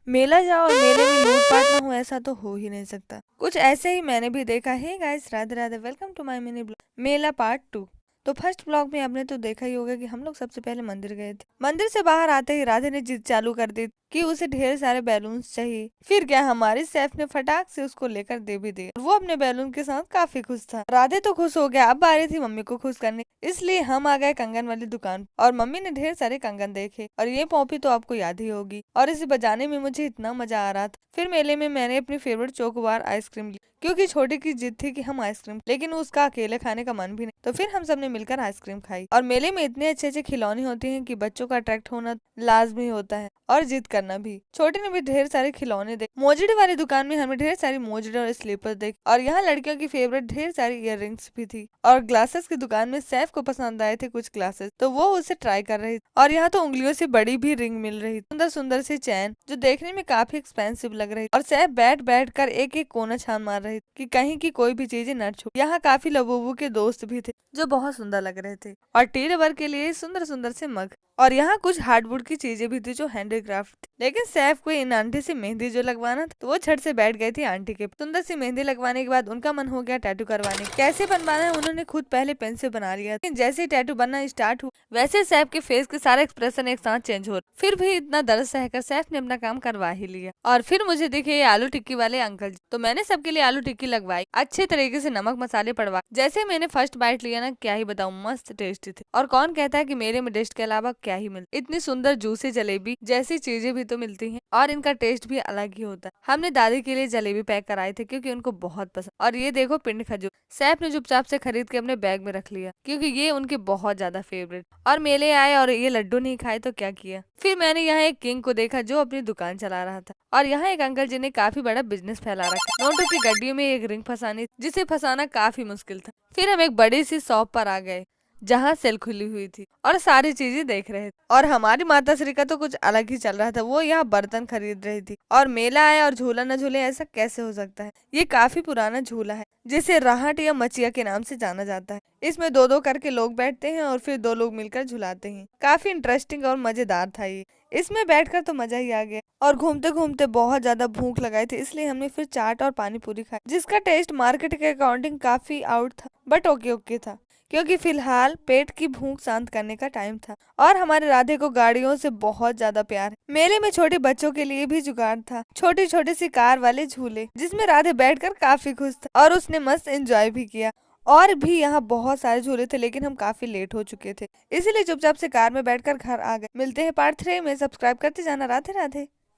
मेला जाओ और मेले में लूटपाट ना हो, ऐसा तो हो ही नहीं सकता। कुछ ऐसे ही मैंने भी देखा है। Guys, Radhe Radhe, welcome to my mini blog mela part 2। तो फर्स्ट ब्लॉग में आपने तो देखा ही होगा कि हम लोग सबसे पहले मंदिर गए थे। मंदिर से बाहर आते ही राधे ने जिद चालू कर दी कि उसे ढेर सारे बैलून्स चाहिए। फिर क्या, हमारी शेफ ने फटाक से उसको लेकर दे भी दिए। वो अपने बैलून के साथ काफी खुश था। राधे तो खुश हो गया। अब बारी थी मम्मी को खुश करने, इसलिए हम आ गए कंगन वाली दुकान और मम्मी ने ढेर सारे कंगन देखे। और ये पॉपी तो आपको याद ही होगी, और इसे बजाने में मुझे इतना मजा आ रहा था। फिर मेले में मैंने अपनी फेवरेट चोकोबार आइसक्रीम ली, क्योंकि छोटी की जिद थी कि हम आइसक्रीम, लेकिन उसका अकेले खाने का मन भी नहीं, तो फिर हम सब ने मिलकर आइसक्रीम खाई। और मेले में इतने अच्छे अच्छे खिलौने होते हैं कि बच्चों का अट्रैक्ट होना लाजमी होता है और जिद करना भी। छोटे ने भी ढेर सारे खिलौने देखे। मोजड़ी वाली दुकान में हमें ढेर सारी मोजड़ी और स्लीपर देखे, और यहाँ लड़कियों की फेवरेट ढेर सारी इयर रिंग्स भी थी। और ग्लासेस की दुकान में सैफ को पसंद आए थे कुछ ग्लासेस, तो वो उसे ट्राई कर रही थी। और यहाँ तो उंगलियों से बड़ी भी रिंग मिल रही, सुंदर सुंदर सी चैन जो देखने में काफी एक्सपेंसिव लग रही। और सैफ बैठ बैठ कर एक एक कोना छान मार रही कि कहीं की कोई भी चीजें न छूटे। यहाँ काफी लबूबू के दोस्त भी थे जो बहुत सुंदर लग रहे थे, और टी रबर के लिए सुंदर सुंदर से मग। और यहाँ कुछ हार्डवुड की चीजें भी थी जो हैंडीक्राफ्ट थी। लेकिन सैफ को इन आंटी से मेहंदी जो लगवाना था, तो वो झट से बैठ गई थी आंटी के। सुंदर सी मेहंदी लगवाने के बाद उनका मन हो गया टैटू करवाने। कैसे बनवाना है उन्होंने खुद पहले पेन से बना लिया, लेकिन जैसे ही टैटू बनना स्टार्ट हुआ, वैसे सैफ के फेस के सारे एक्सप्रेशन एक साथ चेंज हो। फिर भी इतना दर्द सहकर सैफ ने अपना काम करवा ही लिया। और फिर मुझे दिखे ये आलू टिक्की वाले अंकल जी, तो मैंने सबके लिए आलू टिक्की लगवाई, अच्छे तरीके से नमक मसाले पड़वा। जैसे मैंने फर्स्ट बाइट लिया ना, क्या ही बताऊं, मस्त टेस्टी थे। और कौन कहता है कि मेरे में टेस्ट के अलावा क्या ही मिलता। इतनी सुंदर जूसी जलेबी जैसी चीजें भी तो मिलती हैं, और इनका टेस्ट भी अलग ही होता है। हमने दादी के लिए जलेबी पैक कराई थी क्योंकि उनको बहुत पसंद। और ये देखो पिंड खजूर, सैफ ने चुपचाप से खरीद के अपने बैग में रख लिया क्योंकि ये उनके बहुत ज्यादा फेवरेट। और मेले आए और ये लड्डू नहीं खाए तो क्या किया। फिर मैंने यहाँ एक किंग को देखा जो अपनी दुकान चला रहा था, और यहाँ एक अंकल जी ने काफी बड़ा बिजनेस फैला रखा। नोटों की गड्डियों में एक रिंग फंसानी, जिसे फंसाना काफी मुश्किल था। फिर हम एक बड़ी सी शॉप पर आ गए जहाँ सेल खुली हुई थी और सारी चीजें देख रहे थे। और हमारी माता श्री का तो कुछ अलग ही चल रहा था, वो यहाँ बर्तन खरीद रही थी। और मेला आया और झूला न झूले, ऐसा कैसे हो सकता है। ये काफी पुराना झूला है जिसे राहट या मचिया के नाम से जाना जाता है। इसमें दो दो करके लोग बैठते हैं और फिर दो लोग मिलकर झुलाते हैं। काफी इंटरेस्टिंग और मजेदार था ये। इसमें बैठकर तो मजा ही आ गया। और घूमते घूमते बहुत ज्यादा भूख लगाई थी, इसलिए हमने फिर चाट और पानी पूरी खाई, जिसका टेस्ट मार्केट के अकॉर्डिंग काफी आउट था, बट ओके ओके था, क्योंकि फिलहाल पेट की भूख शांत करने का टाइम था। और हमारे राधे को गाड़ियों से बहुत ज्यादा प्यार है। मेले में छोटे बच्चों के लिए भी जुगाड़ था, छोटी छोटी सी कार वाले झूले, जिसमें राधे बैठकर काफी खुश था और उसने मस्त एंजॉय भी किया। और भी यहाँ बहुत सारे झूले थे, लेकिन हम काफी लेट हो चुके थे, इसीलिए चुपचाप से कार में बैठकर घर आ गए। मिलते हैं पार्ट 3 में, सब्सक्राइब करते जाना। राधे राधे।